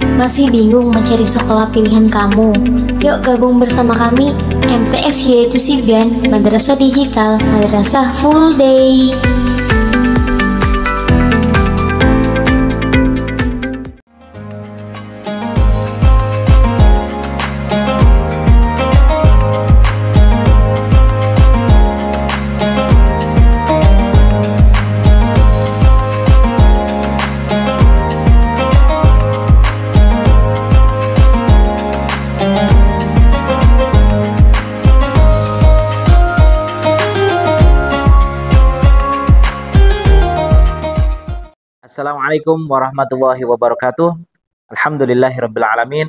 Masih bingung mencari sekolah pilihan kamu? Yuk gabung bersama kami, MTS yaitu Sigan, Madrasah Digital, Madrasah Full Day. Assalamualaikum warahmatullahi wabarakatuh. Alhamdulillahirabbil alamin.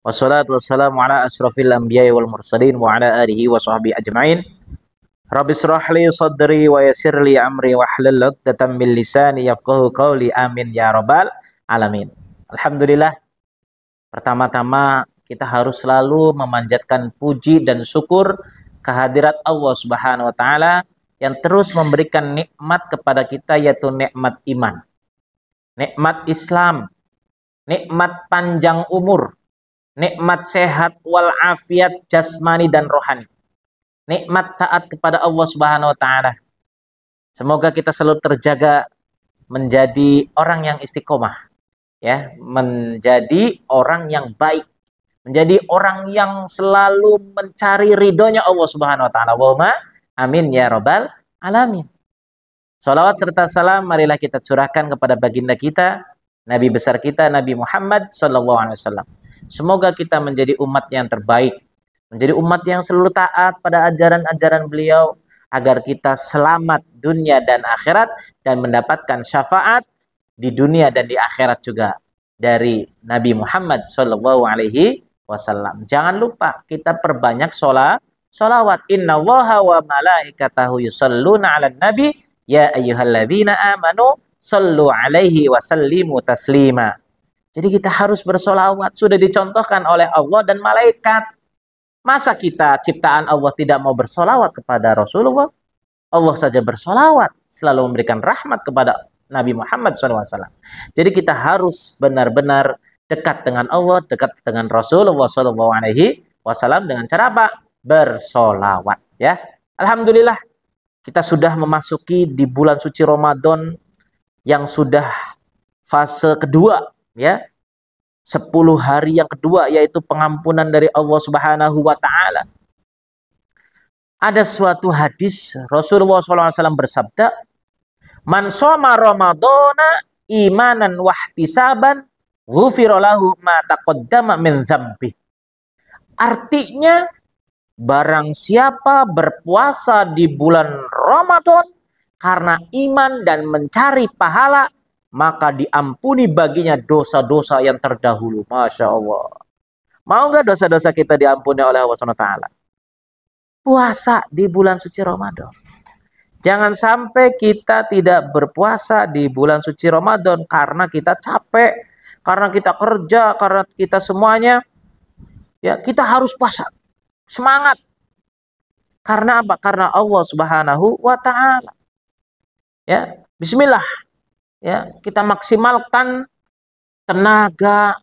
Wassalatu wassalamu ala asrofil anbiya'i wal mursalin wa ala alihi wa sahbihi ajmain. Rabbi shrah li sadri wa yassir li amri wa hlul 'uqdatam min lisani yafqahu qawli. Amin ya rabbal alamin. Alhamdulillah. Pertama-tama kita harus selalu memanjatkan puji dan syukur kehadirat Allah Subhanahu wa taala yang terus memberikan nikmat kepada kita, yaitu nikmat iman, nikmat Islam, nikmat panjang umur, nikmat sehat walafiat jasmani dan rohani, nikmat taat kepada Allah Subhanahu wa taala. Semoga kita selalu terjaga menjadi orang yang istiqomah, ya, menjadi orang yang baik, menjadi orang yang selalu mencari ridhonya Allah Subhanahu wa taala. Allahumma amin ya rabbal alamin. Salawat serta salam marilah kita curahkan kepada baginda kita, Nabi besar kita, Nabi Muhammad SAW. Semoga kita menjadi umat yang terbaik, menjadi umat yang selalu taat pada ajaran-ajaran beliau, agar kita selamat dunia dan akhirat dan mendapatkan syafaat di dunia dan di akhirat juga dari Nabi Muhammad SAW. Jangan lupa kita perbanyak sholawat. Innallaha wa malaikatahu yusholluna 'alan nabi ya ayyuhalladzina amanu shollu 'alaihi wa sallimu taslima. Jadi kita harus bersolawat. Sudah dicontohkan oleh Allah dan malaikat. Masa kita ciptaan Allah tidak mau bersolawat kepada Rasulullah? Allah saja bersolawat, selalu memberikan rahmat kepada Nabi Muhammad SAW. Jadi kita harus benar-benar dekat dengan Allah, dekat dengan Rasulullah SAW dengan cara apa? Bersolawat, ya. Alhamdulillah kita sudah memasuki di bulan suci Ramadan yang sudah fase kedua, ya, 10 hari yang kedua, yaitu pengampunan dari Allah Subhanahu wa taala. Ada suatu hadis Rasulullah SAW bersabda, man shoma ramadhana imanan wahtisaban ghufira lahu ma taqaddama min dzambi. Artinya, barang siapa berpuasa di bulan Ramadan karena iman dan mencari pahala, maka diampuni baginya dosa-dosa yang terdahulu. Masya Allah. Mau nggak dosa-dosa kita diampuni oleh Allah SWT? Puasa di bulan suci Ramadan. Jangan sampai kita tidak berpuasa di bulan suci Ramadan karena kita capek, karena kita kerja, karena kita semuanya. Ya, kita harus puasa. Semangat. Karena apa? Karena Allah Subhanahu wa taala. Ya, bismillah. Ya, kita maksimalkan tenaga,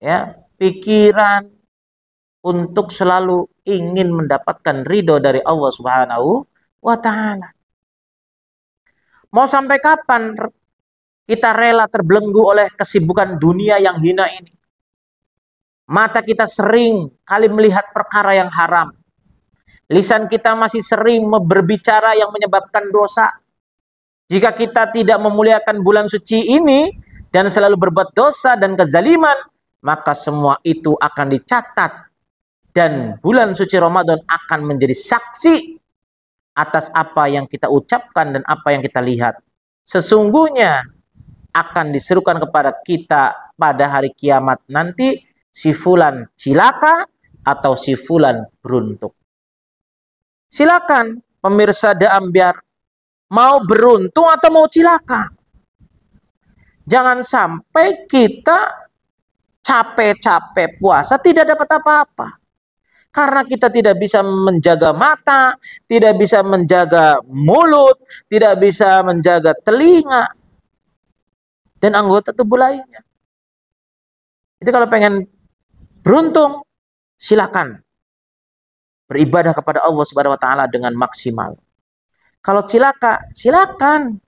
ya, pikiran untuk selalu ingin mendapatkan ridho dari Allah Subhanahu wa taala. Mau sampai kapan kita rela terbelenggu oleh kesibukan dunia yang hina ini? Mata kita sering kali melihat perkara yang haram. Lisan kita masih sering berbicara yang menyebabkan dosa. Jika kita tidak memuliakan bulan suci ini dan selalu berbuat dosa dan kezaliman, maka semua itu akan dicatat. Dan bulan suci Ramadan akan menjadi saksi atas apa yang kita ucapkan dan apa yang kita lihat. Sesungguhnya akan diserukan kepada kita pada hari kiamat nanti, si fulan cilaka atau si fulan beruntung. Silakan pemirsa The Ambyar, mau beruntung atau mau cilaka. Jangan sampai kita capek-capek puasa tidak dapat apa-apa. Karena kita tidak bisa menjaga mata, tidak bisa menjaga mulut, tidak bisa menjaga telinga dan anggota tubuh lainnya. Jadi kalau pengen beruntung, silakan beribadah kepada Allah Subhanahu wa taala dengan maksimal. Kalau cilaka, silakan.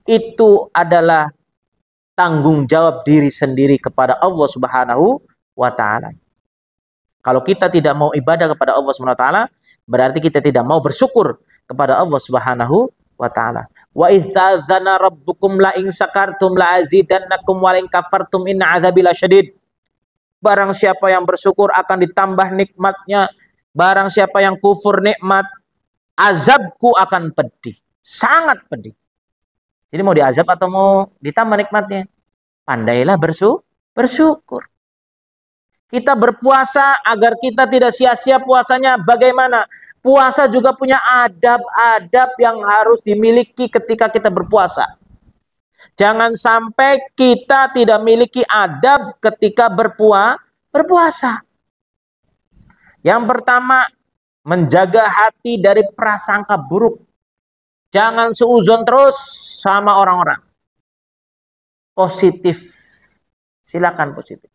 Itu adalah tanggung jawab diri sendiri kepada Allah Subhanahu wa taala. Kalau kita tidak mau ibadah kepada Allah Subhanahu wa taala, berarti kita tidak mau bersyukur kepada Allah Subhanahu wa taala. Wa idzadzana rabbukum la in syakartum la azidannakum wa la in kafartum inna adzabi lasyadid. Barang siapa yang bersyukur akan ditambah nikmatnya. Barang siapa yang kufur nikmat, azabku akan pedih. Sangat pedih. Jadi mau diazab atau mau ditambah nikmatnya? Pandailah bersyukur. Kita berpuasa agar kita tidak sia-sia puasanya. Bagaimana? Puasa juga punya adab-adab yang harus dimiliki ketika kita berpuasa. Jangan sampai kita tidak memiliki adab ketika berpuasa. Yang pertama, menjaga hati dari prasangka buruk. Jangan seuzon terus sama orang-orang. Positif. Silakan positif.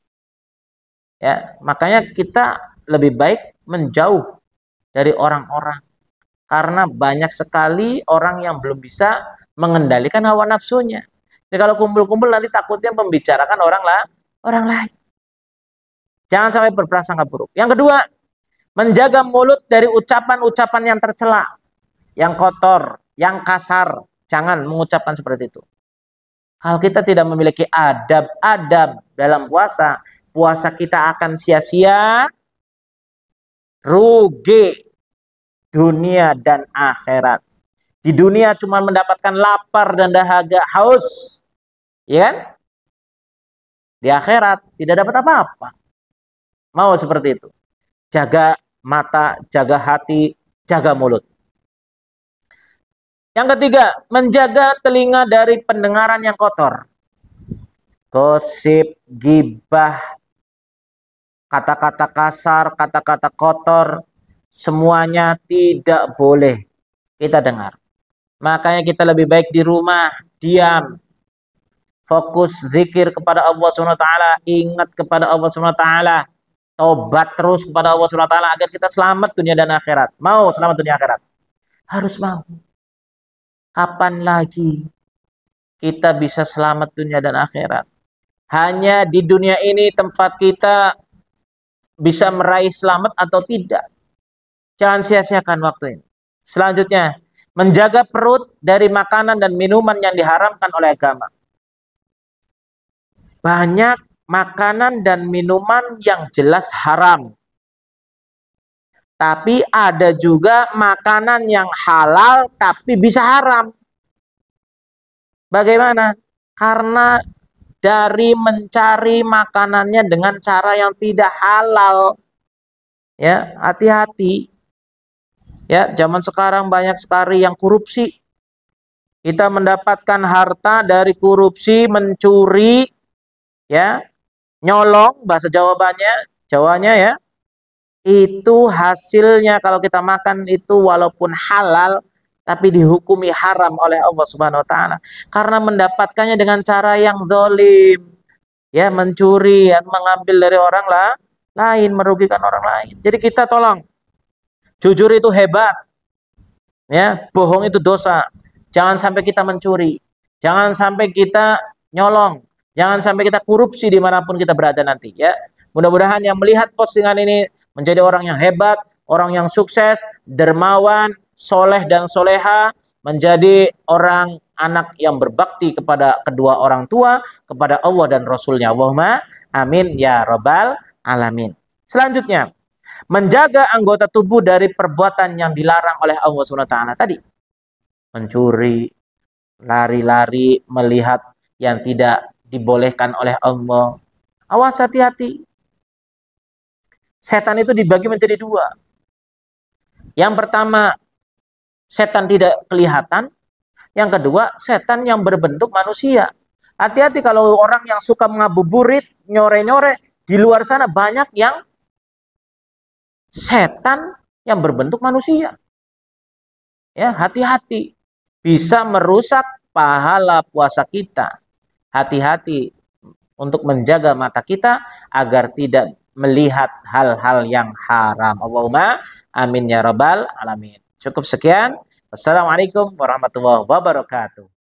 Ya, makanya kita lebih baik menjauh dari orang-orang. Karena banyak sekali orang yang belum bisa mengendalikan hawa nafsunya. Jadi kalau kumpul-kumpul nanti takutnya membicarakan orang lain. Jangan sampai berprasangka buruk. Yang kedua, menjaga mulut dari ucapan-ucapan yang tercela, yang kotor, yang kasar. Jangan mengucapkan seperti itu. Kalau kita tidak memiliki adab-adab dalam puasa, puasa kita akan sia-sia, rugi dunia dan akhirat. Di dunia cuma mendapatkan lapar dan dahaga, haus. Ya kan? Di akhirat tidak dapat apa-apa. Mau seperti itu. Jaga mata, jaga hati, jaga mulut. Yang ketiga, menjaga telinga dari pendengaran yang kotor. Gosip, gibah, kata-kata kasar, kata-kata kotor, semuanya tidak boleh kita dengar. Makanya kita lebih baik di rumah, diam. Fokus zikir kepada Allah SWT, ingat kepada Allah SWT, tobat terus kepada Allah SWT agar kita selamat dunia dan akhirat. Mau selamat dunia akhirat? Harus mau. Kapan lagi kita bisa selamat dunia dan akhirat? Hanya di dunia ini tempat kita bisa meraih selamat atau tidak. Jangan sia-siakan waktu ini. Selanjutnya, menjaga perut dari makanan dan minuman yang diharamkan oleh agama. Banyak makanan dan minuman yang jelas haram. Tapi ada juga makanan yang halal tapi bisa haram. Bagaimana? Karena dari mencari makanannya dengan cara yang tidak halal. Ya, hati-hati. Ya, zaman sekarang banyak sekali yang korupsi. Kita mendapatkan harta dari korupsi, mencuri, ya, nyolong bahasa Jawanya ya. Itu hasilnya kalau kita makan itu walaupun halal tapi dihukumi haram oleh Allah Subhanahu wa taala karena mendapatkannya dengan cara yang zalim. Ya, mencuri, mengambil dari orang lain, merugikan orang lain. Jadi kita tolong. Jujur itu hebat. Ya, bohong itu dosa. Jangan sampai kita mencuri. Jangan sampai kita nyolong. Jangan sampai kita korupsi dimanapun kita berada nanti. Ya, mudah-mudahan yang melihat postingan ini menjadi orang yang hebat, orang yang sukses, dermawan, soleh dan soleha, menjadi orang anak yang berbakti kepada kedua orang tua, kepada Allah dan Rasulnya. Allahumma amin ya rabbal alamin. Selanjutnya, menjaga anggota tubuh dari perbuatan yang dilarang oleh Allah SWT tadi. Mencuri, lari-lari, melihat yang tidak dibolehkan oleh Allah. Awas, hati-hati. Setan itu dibagi menjadi dua. Yang pertama, setan tidak kelihatan. Yang kedua, setan yang berbentuk manusia. Hati-hati kalau orang yang suka ngabuburit, nyore-nyore, di luar sana banyak yang setan yang berbentuk manusia. Ya, hati-hati. Bisa merusak pahala puasa kita. Hati-hati. untuk menjaga mata kita agar tidak melihat hal-hal yang haram. Allahumma amin ya rabbal alamin. Cukup sekian. Wassalamualaikum warahmatullahi wabarakatuh.